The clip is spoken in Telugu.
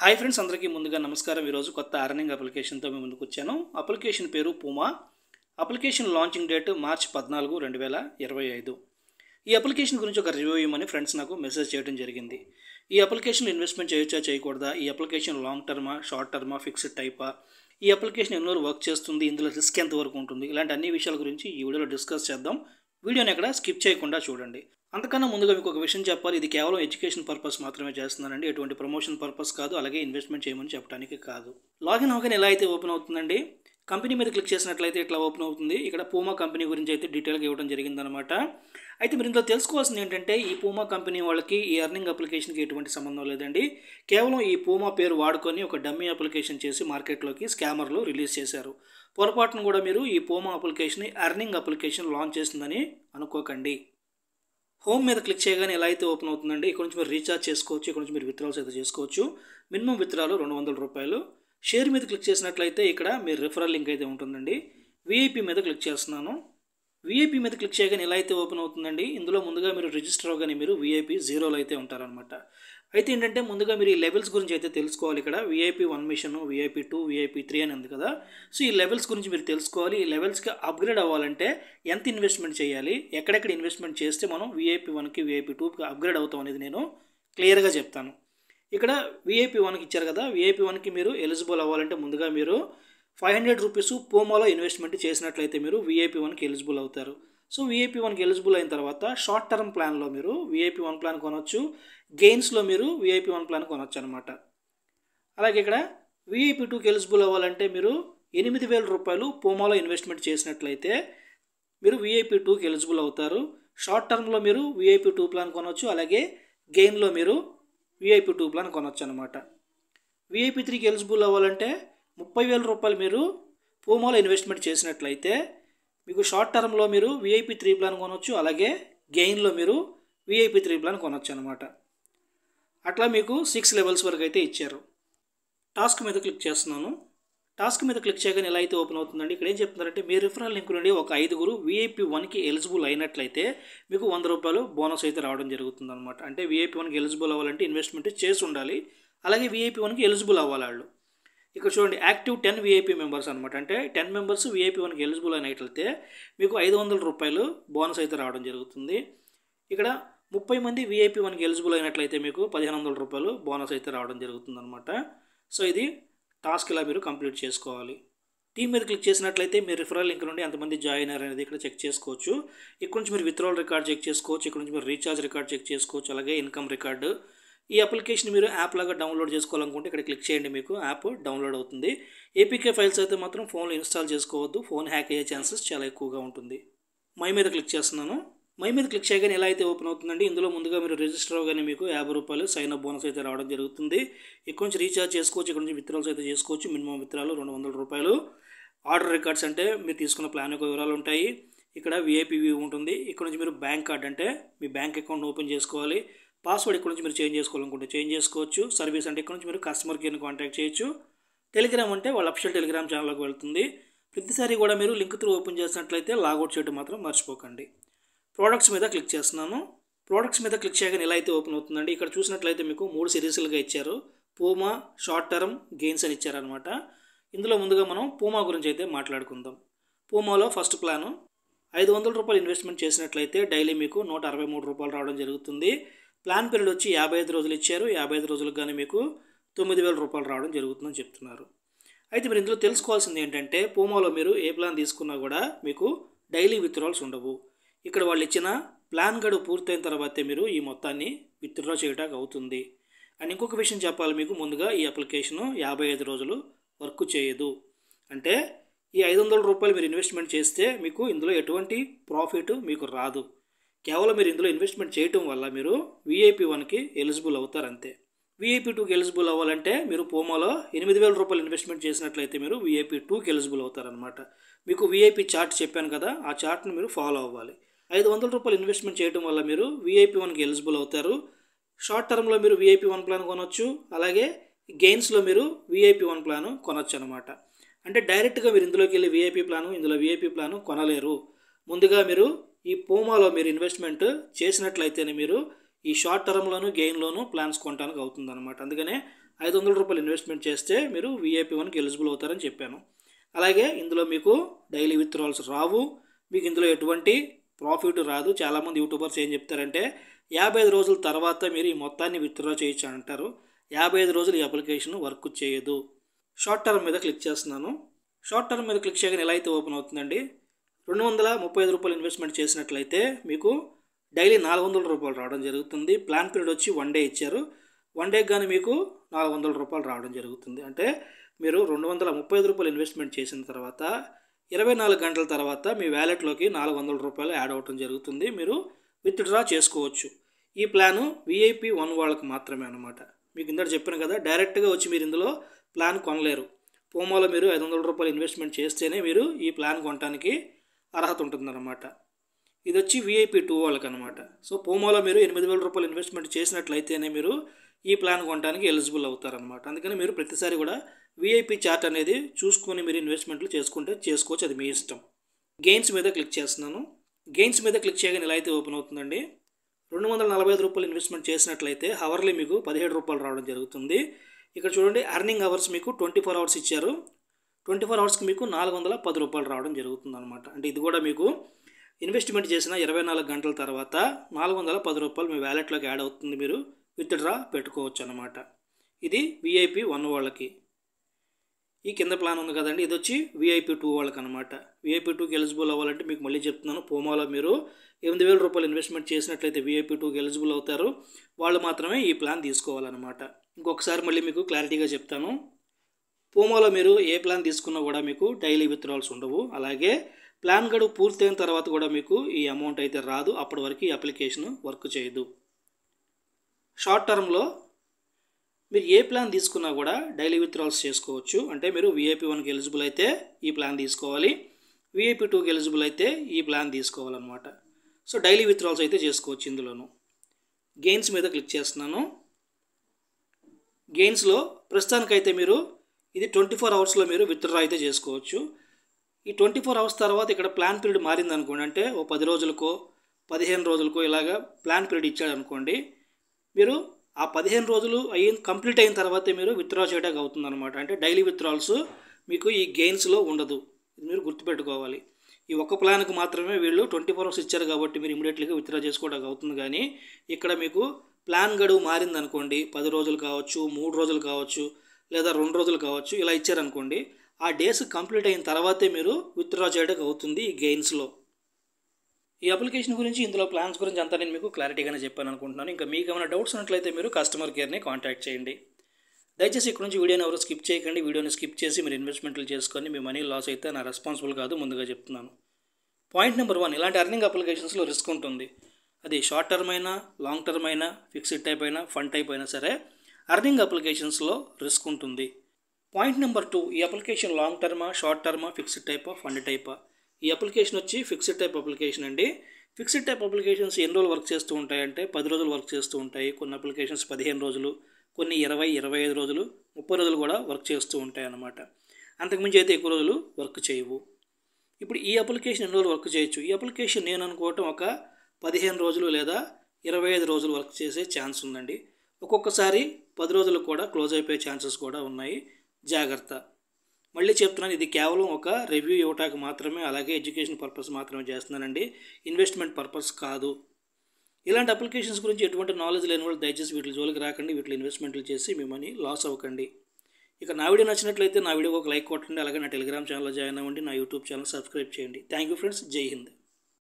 హాయ్ ఫ్రెండ్స్, అందరికీ ముందుగా నమస్కారం. ఈరోజు కొత్త అర్నింగ్ అప్లికేషన్తో మేము ముందుకు వచ్చాను. అప్లికేషన్ పేరు పూమా. అప్లికేషన్ లాంచింగ్ డేట్ మార్చి 14, 2025. ఈ అప్లికేషన్ గురించి ఒక రివ్యూ ఇవ్వమని ఫ్రెండ్స్ నాకు మెసేజ్ చేయడం జరిగింది. ఈ అప్లికేషన్ ఇన్వెస్ట్మెంట్ చేయొచ్చా చేయకూడదా, ఈ అప్లికేషన్ లాంగ్ టర్మా, షార్ట్ టర్మా, ఫిక్స్డ్ టైపా, ఈ అప్లికేషన్ ఎన్ని రోజులు వర్క్ చేస్తుంది, ఇందులో రిస్క్ ఎంతవరకు ఉంటుంది, ఇలాంటి అన్ని విషయాల గురించి ఈ వీడియోలో డిస్కస్ చేద్దాం. వీడియోని ఎక్కడ స్కిప్ చేయకుండా చూడండి. అంతకన్నా ముందుగా మీకు ఒక విషయం చెప్పాలి. ఇది కేవలం ఎడ్యుకేషన్ పర్పస్ మాత్రమే చేస్తున్నానండి. ఎటువంటి ప్రమోషన్ పర్పస్ కాదు, అలాగే ఇన్వెస్ట్మెంట్ చేయమని చెప్పడానికి కాదు. లాగిన్ అవగానే ఎలా అయితే ఓపెన్ అవుతుందండి, కంపెనీ మీద క్లిక్ చేసినట్లయితే ఇట్లా ఓపెన్ అవుతుంది. ఇక్కడ పూమా కంపెనీ గురించి అయితే డీటెయిల్గా ఇవ్వడం జరిగిందనమాట. అయితే మీరు ఇందులో తెలుసుకోవాల్సింది ఏంటంటే, ఈ పూమా కంపెనీ వాళ్ళకి ఈ ఎర్నింగ్ అప్లికేషన్కి ఎటువంటి సంబంధం లేదండి. కేవలం ఈ పూమా పేరు వాడుకొని ఒక డమ్మీ అప్లికేషన్ చేసి మార్కెట్లోకి స్కామర్లు రిలీజ్ చేశారు. పొరపాటును కూడా మీరు ఈ Puma application earning application launch చేస్తుందని అనుకోకండి. హోమ్ మీద క్లిక్ చేయగానే ఎలా అయితే ఓపెన్ అవుతుందండి, ఇక్కడ నుంచి మీరు రీఛార్జ్ చేసుకోవచ్చు, ఇక్కడ నుంచి మీరు విత్డ్రాల్స్ అయితే చేసుకోవచ్చు. Minimum withdrawal ₹200. షేర్ మీద క్లిక్ చేసినట్లయితే ఇక్కడ మీరు రిఫరల్ లింక్ అయితే ఉంటుందండి. విఐపి మీద క్లిక్ చేస్తున్నాను. విఐపి మీద క్లిక్ చేయగానే ఎలా అయితే ఓపెన్ అవుతుందండి, ఇందులో ముందుగా మీరు రిజిస్టర్ అవ్వగానే మీరు విఐపి 0లో అయితే ఉంటారనమాట. అయితే ఏంటంటే ముందుగా మీరు ఈ లెవెల్స్ గురించి అయితే తెలుసుకోవాలి. ఇక్కడ విఐపి 1 మిషన్, విఐపి 2, విఐపి 3 అని ఉంది కదా. సో ఈ లెవెల్స్ గురించి మీరు తెలుసుకోవాలి. ఈ లెవెల్స్కి అప్గ్రేడ్ అవ్వాలంటే ఎంత ఇన్వెస్ట్మెంట్ చేయాలి, ఎక్కడెక్కడ ఇన్వెస్ట్మెంట్ చేస్తే మనం విఐపి 1కి విఐపి 2కి అప్గ్రేడ్ అవుతాం అనేది నేను క్లియర్గా చెప్తాను. ఇక్కడ విఐపి 1కి ఇచ్చారు కదా, విఐపి 1కి మీరు ఎలిజిబుల్ అవ్వాలంటే ముందుగా మీరు ₹500 పూమాలో ఇన్వెస్ట్మెంట్ చేసినట్లయితే మీరు విఐపి 1కి ఎలిజిబుల్ అవుతారు. సో విఐపి 1కి ఎలిజిబుల్ అయిన తర్వాత షార్ట్ టర్మ్ ప్లాన్లో మీరు విఐపి 1 ప్లాన్ కొనవచ్చు, గెయిన్స్లో మీరు విఐపి 1 ప్లాన్ కొనవచ్చు అనమాట. అలాగే ఇక్కడ విఐపి 2కి ఎలిజిబుల్ అవ్వాలంటే మీరు ₹8,000 పూమాలో ఇన్వెస్ట్మెంట్ చేసినట్లయితే మీరు విఐపి 2కి ఎలిజిబుల్ అవుతారు. షార్ట్ టర్మ్లో మీరు విఐపి 2 ప్లాన్ కొనవచ్చు, అలాగే గెయిన్లో మీరు విఐపి 2 ప్లాన్ కొనవచ్చు అనమాట. విఐపి 3కి ఎలిజిబుల్ అవ్వాలంటే ₹30,000 మీరు పూమాలో ఇన్వెస్ట్మెంట్ చేసినట్లయితే మీకు షార్ట్ టర్మ్లో మీరు విఐపి 3 ప్లాన్ కొనవచ్చు, అలాగే గెయిన్లో మీరు విఐపి 3 ప్లాన్ కొనవచ్చు అనమాట. అట్లా మీకు 6 లెవెల్స్ వరకు అయితే ఇచ్చారు. టాస్క్ మీద క్లిక్ చేస్తున్నాను. టాస్క్ మీద క్లిక్ చేయగానే ఎలా అయితే ఓపెన్ అవుతుందండి, ఇక్కడ ఏం చెప్తున్నారంటే మీ రిఫరల్ లింక్ నుండి ఒక 5గురు విఐపి 1కి ఎలిజిబుల్ అయినట్లయితే మీకు ₹100 బోనస్ అయితే రావడం జరుగుతుంది అనమాట. అంటే విఐపి 1కి ఎలిజిబుల్ అవ్వాలంటే ఇన్వెస్ట్మెంట్ చేసి ఉండాలి, అలాగే విఐపి 1కి ఎలిజిబుల్ అవ్వాలి వాళ్ళు. ఇక్కడ చూడండి, యాక్టివ్ 10 విఐపి మెంబర్స్ అనమాట. అంటే 10 మెంబర్స్ విఐపి 1కి ఎలిజిబుల్ అయినట్లయితే మీకు ₹500 బోనస్ అయితే రావడం జరుగుతుంది. ఇక్కడ 30 మంది విఐపి 1కి ఎలిజిబుల్ అయినట్లయితే మీకు ₹1,500 బోనస్ అయితే రావడం జరుగుతుంది అనమాట. సో ఇది టాస్క్ ఇలా మీరు కంప్లీట్ చేసుకోవాలి. టీమ్ మీద క్లిక్ చేసినట్లయితే మీరు రిఫరల్ లింక్ నుండి ఎంతమంది జాయిన్ అయ్యారు అనేది ఇక్కడ చెక్ చేసుకోవచ్చు. ఇక్కడ నుంచి మీరు విత్డ్రాల్ రికార్డ్ చెక్ చేసుకోవచ్చు, ఇక్కడ నుంచి మీరు రీఛార్జ్ రికార్డ్ చెక్ చేసుకోవచ్చు, అలాగే ఇన్కమ్ రికార్డు. ఈ అప్లికేషన్ మీరు యాప్ లాగా డౌన్లోడ్ చేసుకోవాలనుకుంటే ఇక్కడ క్లిక్ చేయండి, మీకు యాప్ డౌన్లోడ్ అవుతుంది. ఏపీకే ఫైల్స్ అయితే మాత్రం ఫోన్లో ఇన్స్టాల్ చేసుకోవద్దు, ఫోన్ హ్యాక్ అయ్యే ఛాన్సెస్ చాలా ఎక్కువగా ఉంటుంది. మై మీద క్లిక్ చేస్తున్నాను. మై మీద క్లిక్ చేయగానే ఎలా అయితే ఓపెన్ అవుతుందండి, ఇందులో ముందుగా మీరు రిజిస్టర్ అవ్వగానే మీకు ₹50 సైన్ అప్ బోనస్ అయితే రావడం జరుగుతుంది. ఇక్కడ నుంచి రీఛార్జ్ చేసుకోవచ్చు, ఇక్కడ నుంచి విత్డ్రాల్స్ అయితే చేసుకోవచ్చు. Minimum withdrawal ₹200. ఆర్డర్ రికార్డ్స్ అంటే మీరు తీసుకున్న ప్లాన్ యొక్క వివరాలు ఉంటాయి. ఇక్కడ విఐపి వ్యూ ఉంటుంది. ఇక్కడ నుంచి మీరు బ్యాంక్ కార్డ్ అంటే మీ బ్యాంక్ అకౌంట్ ఓపెన్ చేసుకోవాలి. పాస్వర్డ్ ఇక్కడ నుంచి మీరు చేంజ్ చేసుకోవాలనుకుంటే చేంజ్ చేసుకోవచ్చు. సర్వీస్ అంటే ఇక్కడ నుంచి మీరు కస్టమర్ కేర్ని కాంటాక్ట్ చేయొచ్చు. టెలిగ్రామ్ అంటే వాళ్ళ అఫిషియల్ టెలిగ్రామ్ ఛానల్కి వెళ్తుంది. ప్రతిసారి కూడా మీరు లింక్ త్రూ ఓపెన్ చేసినట్లయితే లాగౌట్ చేయడం మాత్రం మర్చిపోకండి. ప్రోడక్ట్స్ మీద క్లిక్ చేస్తున్నాను. ప్రోడక్ట్స్ మీద క్లిక్ చేయగానే ఎలా అయితే ఓపెన్ అవుతుందండి, ఇక్కడ చూసినట్లయితే మీకు 3 సిరీస్లుగా ఇచ్చారు. పూమా, షార్ట్ టర్మ్, గెయిన్స్ అని ఇచ్చారనమాట. ఇందులో ముందుగా మనం పూమా గురించి అయితే మాట్లాడుకుందాం. పూమాలో ఫస్ట్ ప్లాను ₹500 ఇన్వెస్ట్మెంట్ చేసినట్లయితే డైలీ మీకు ₹163 రావడం జరుగుతుంది. ప్లాన్ పీరియడ్ వచ్చి 55 రోజులు ఇచ్చారు. 55 రోజులకు కానీ మీకు ₹9,000 రావడం జరుగుతుందని చెప్తున్నారు. అయితే మీరు ఇందులో తెలుసుకోవాల్సింది ఏంటంటే, పూమాలో మీరు ఏ ప్లాన్ తీసుకున్నా కూడా మీకు డైలీ విత్డ్రాల్స్ ఉండవు. ఇక్కడ వాళ్ళు ఇచ్చిన ప్లాన్ గడువు పూర్తయిన తర్వాతే మీరు ఈ మొత్తాన్ని విత్డ్రా చేయడానికి అవుతుంది. అండ్ ఇంకొక విషయం చెప్పాలి మీకు, ముందుగా ఈ అప్లికేషను 55 రోజులు వర్క్ చేయదు. అంటే ఈ ₹500 మీరు ఇన్వెస్ట్మెంట్ చేస్తే మీకు ఇందులో ఎటువంటి ప్రాఫిట్ మీకు రాదు. కేవలం మీరు ఇందులో ఇన్వెస్ట్మెంట్ చేయటం వల్ల మీరు విఐపి 1కి ఎలిజిబుల్ అవుతారు అంతే. విఐపి 2కి ఎలిజిబుల్ అవ్వాలంటే మీరు పూమాలో ₹8,000 ఇన్వెస్ట్మెంట్ చేసినట్లయితే మీరు విఐపి 2కి ఎలిజిబుల్ అవుతారనమాట. మీకు విఐపి చార్ట్ చెప్పాను కదా, ఆ చార్ట్ని మీరు ఫాలో అవ్వాలి. ₹500 ఇన్వెస్ట్మెంట్ చేయడం వల్ల మీరు విఐపి 1కి ఎలిజిబుల్ అవుతారు. షార్ట్ టర్మ్లో మీరు విఐపి 1 ప్లాన్ కొనవచ్చు, అలాగే గెయిన్స్లో మీరు విఐపి 1 ప్లాను కొనవచ్చు అనమాట. అంటే డైరెక్ట్గా మీరు ఇందులోకి వెళ్ళి విఐపి ప్లాను, ఇందులో విఐపి ప్లాను కొనలేరు. ముందుగా మీరు ఈ పూమాలో మీరు ఇన్వెస్ట్మెంట్ చేసినట్లయితేనే మీరు ఈ షార్ట్ టర్మ్లోను గెయిన్లోను ప్లాన్స్ కొనడానికి అవుతుందన్నమాట. అందుకనే రూపాయలు ఇన్వెస్ట్మెంట్ చేస్తే మీరు VIP1కి ఎలిజిబుల్ అవుతారని చెప్పాను. అలాగే ఇందులో మీకు డైలీ విత్డ్రాల్స్ రావు, మీకు ఇందులో ఎటువంటి ప్రాఫిట్ రాదు. చాలామంది యూట్యూబర్స్ ఏం చెప్తారంటే 55 రోజుల తర్వాత మీరు ఈ మొత్తాన్ని విత్డ్రా చేయొచ్చు అంటారు. 55 రోజులు ఈ అప్లికేషన్ వర్క్ చేయదు. షార్ట్ టర్మ్ మీద క్లిక్ చేస్తున్నాను. షార్ట్ టర్మ్ మీద క్లిక్ చేయగానే ఎలా అయితే ఓపెన్ అవుతుందండి, 235 రూపాయలు ఇన్వెస్ట్మెంట్ చేసినట్లయితే మీకు డైలీ 400 రూపాయలు రావడం జరుగుతుంది. ప్లాన్ పీరియడ్ వచ్చి 1 డే ఇచ్చారు. 1 డేకి కానీ మీకు 400 రూపాయలు రావడం జరుగుతుంది. అంటే మీరు 235 రూపాయలు ఇన్వెస్ట్మెంట్ చేసిన తర్వాత 24 గంటల తర్వాత మీ వ్యాలెట్లోకి 400 రూపాయలు యాడ్ అవ్వడం జరుగుతుంది. మీరు విత్డ్రా చేసుకోవచ్చు. ఈ ప్లాను VIP1 వాళ్ళకి మాత్రమే అనమాట. మీకు ఇందాక చెప్పాను కదా, డైరెక్ట్గా వచ్చి మీరు ఇందులో ప్లాన్ కొనలేరు. పోమోలో మీరు 500 రూపాయలు ఇన్వెస్ట్మెంట్ చేస్తేనే మీరు ఈ ప్లాన్ కొనడానికి అర్హత ఉంటుందన్నమాట. ఇది వచ్చి VIP2 వాళ్ళకి అనమాట. సో పోమోలో మీరు 8000 రూపాయలు ఇన్వెస్ట్మెంట్ చేసినట్లయితేనే మీరు ఈ ప్లాన్ కొనడానికి ఎలిజిబుల్ అవుతారనమాట. అందుకని మీరు ప్రతిసారి కూడా VIP చార్ట్ అనేది చూసుకొని మీరు ఇన్వెస్ట్మెంట్లు చేసుకోవచ్చు, అది మీ ఇష్టం. గెయిన్స్ మీద క్లిక్ చేస్తున్నాను. గెయిన్స్ మీద క్లిక్ చేయగానే ఇలా అయితే ఓపెన్ అవుతుందండి. 245 రూపాయలు ఇన్వెస్ట్మెంట్ చేసినట్లయితే హవర్లీ మీకు 17 రూపాయలు రావడం జరుగుతుంది. ఇక్కడ చూడండి, అర్నింగ్ అవర్స్ మీకు 24 అవర్స్ ఇచ్చారు. 24 అవర్స్కి మీకు 410 రూపాయలు రావడం జరుగుతుంది అనమాట. అంటే ఇది కూడా మీకు ఇన్వెస్ట్మెంట్ చేసిన 24 గంటల తర్వాత 410 రూపాయలు మీ వ్యాలెట్లోకి యాడ్ అవుతుంది. మీరు విత్డ్రా పెట్టుకోవచ్చు అనమాట. ఇది VIP1 వాళ్ళకి. ఈ కింద ప్లాన్ ఉంది కదండి, ఇది వచ్చి VIP2 వాళ్ళకి అనమాట. VIP2కి ఎలిజిబుల్ అవ్వాలంటే మీకు మళ్ళీ చెప్తున్నాను, పోమోలో మీరు 8000 రూపాయలు ఇన్వెస్ట్మెంట్ చేసినట్లయితే VIP2కి ఎలిజిబుల్ అవుతారు. వాళ్ళు మాత్రమే ఈ ప్లాన్ తీసుకోవాలన్నమాట. ఇంకొకసారి మళ్ళీ మీకు క్లారిటీగా చెప్తాను. పోమోలో మీరు ఏ ప్లాన్ తీసుకున్నా కూడా మీకు డైలీ విత్డ్రాల్స్ ఉండవు. అలాగే ప్లాన్ గడువు పూర్తయిన తర్వాత కూడా మీకు ఈ అమౌంట్ అయితే రాదు. అప్పటి వరకు ఈ అప్లికేషన్ వర్క్ చేయదు. షార్ట్ టర్మ్లో మీరు ఏ ప్లాన్ తీసుకున్నా కూడా డైలీ విత్డ్రాల్స్ చేసుకోవచ్చు. అంటే మీరు VIP1కి ఎలిజిబుల్ అయితే ఈ ప్లాన్ తీసుకోవాలి, VIP2కి ఎలిజిబుల్ అయితే ఈ ప్లాన్ తీసుకోవాలన్నమాట. సో డైలీ విత్డ్రాల్స్ అయితే చేసుకోవచ్చు ఇందులోను. గెయిన్స్ మీద క్లిక్ చేస్తున్నాను. గెయిన్స్లో ప్రస్తుతానికైతే మీరు ఇది 24 అవర్స్లో మీరు విత్డ్రా అయితే చేసుకోవచ్చు. ఈ 24 అవర్స్ తర్వాత ఇక్కడ ప్లాన్ పీరియడ్ మారింది అనుకోండి, అంటే ఓ 10 రోజులకో 15 రోజులకో ఇలాగా ప్లాన్ పీరియడ్ ఇచ్చాడు అనుకోండి, మీరు ఆ 15 రోజులు కంప్లీట్ అయిన తర్వాతే మీరు విత్డ్రా చేయడానికి అవుతుంది అనమాట. అంటే డైలీ విత్డ్రాల్స్ మీకు ఈ గెయిన్స్లో ఉండదు. ఇది మీరు గుర్తుపెట్టుకోవాలి. ఈ ఒక్క ప్లాన్కి మాత్రమే వీళ్ళు 24 అవర్స్ ఇచ్చారు కాబట్టి మీరు ఇమీడియట్లీగా విత్డ్రా చేసుకోవడానికి అవుతుంది. కానీ ఇక్కడ మీకు ప్లాన్ గడువు మారింది అనుకోండి, 10 రోజులు కావచ్చు, 3 రోజులు కావచ్చు, లేదా 2 రోజులు కావచ్చు, ఇలా ఇచ్చారనుకోండి, ఆ డేస్ కంప్లీట్ అయిన తర్వాతే మీరు విత్డ్రా చేయడానికి అవుతుంది ఈ గెయిన్స్లో. ఈ అప్లికేషన్ గురించి, ఇందులో ప్లాన్స్ గురించి అంతా నేను మీకు క్లారిటీగానే చెప్పాను అనుకుంటున్నాను. ఇంకా మీకు ఏమైనా డౌట్స్ ఉన్నట్లయితే మీరు కస్టమర్ కేర్ని కాంటాక్ట్ చేయండి. దయచేసి ఇక్కడ నుంచి వీడియోని ఎవరు స్కిప్ చేయకండి. వీడియోని స్కిప్ చేసి మీరు ఇన్వెస్ట్మెంట్లు చేసుకొని మీ మనీ లాస్ అయితే నా రెస్పాన్సిబుల్ కాదు, ముందుగా చెప్తున్నాను. పాయింట్ నెంబర్ 1, ఇలాంటి అర్నింగ్ అప్లికేషన్స్లో రిస్క్ ఉంటుంది. అది షార్ట్ టర్మ్ అయినా, లాంగ్ టర్మ్ అయినా, ఫిక్స్డ్ టైప్ అయినా, ఫండ్ టైప్ అయినా సరే అర్నింగ్ అప్లికేషన్స్లో రిస్క్ ఉంటుంది. పాయింట్ నెంబర్ 2, ఈ అప్లికేషన్ లాంగ్ టర్మా, షార్ట్ టర్మా, ఫిక్స్డ్ టైపా, ఫండ్ టైపా? ఈ అప్లికేషన్ వచ్చి ఫిక్స్డ్ టైప్ అప్లికేషన్ అండి. ఫిక్స్డ్ టైప్ అప్లికేషన్స్ ఎన్ని రోజులు వర్క్ చేస్తూ ఉంటాయంటే 10 రోజులు వర్క్ చేస్తూ ఉంటాయి. కొన్ని అప్లికేషన్స్ 15 రోజులు, కొన్ని 20, 25 రోజులు, 30 రోజులు కూడా వర్క్ చేస్తూ ఉంటాయి అన్నమాట. అంతకుమించి అయితే ఎక్కువ రోజులు వర్క్ చేయవు. ఇప్పుడు ఈ అప్లికేషన్ ఎన్ని రోజులు వర్క్ చేయొచ్చు? ఈ అప్లికేషన్ నేను అనుకోవటం ఒక 15 రోజులు లేదా 25 రోజులు వర్క్ చేసే ఛాన్స్ ఉందండి. ఒక్కొక్కసారి 10 రోజులు కూడా క్లోజ్ అయిపోయే ఛాన్సెస్ కూడా ఉన్నాయి. జాగ్రత్త. మళ్ళీ చెప్తున్నాను, ఇది కేవలం ఒక రివ్యూ ఇవ్వటానికి మాత్రమే, అలాగే ఎడ్యుకేషన్ పర్పస్ మాత్రమే చేస్తున్నానండి, ఇన్వెస్ట్మెంట్ పర్పస్ కాదు. ఇలాంటి అప్లికేషన్స్ గురించి ఎటువంటి నాలెడ్జ్ లేని వాళ్ళు దయచేసి వీటి జోలికి రాకండి, వీటిలో ఇన్వెస్ట్మెంట్లు చేసి మీ మనీ లాస్ అవ్వకండి. ఇక నా వీడియో నచ్చినట్లయితే నా వీడియోకి ఒక లైక్ కొట్టండి, అలాగే నా టెలిగ్రామ్ ఛానల్లో జాయిన్ అవ్వండి, నా యూట్యూబ్ ఛానల్ సబ్స్క్రైబ్ చేయండి. Thank you friends. జై హింద్.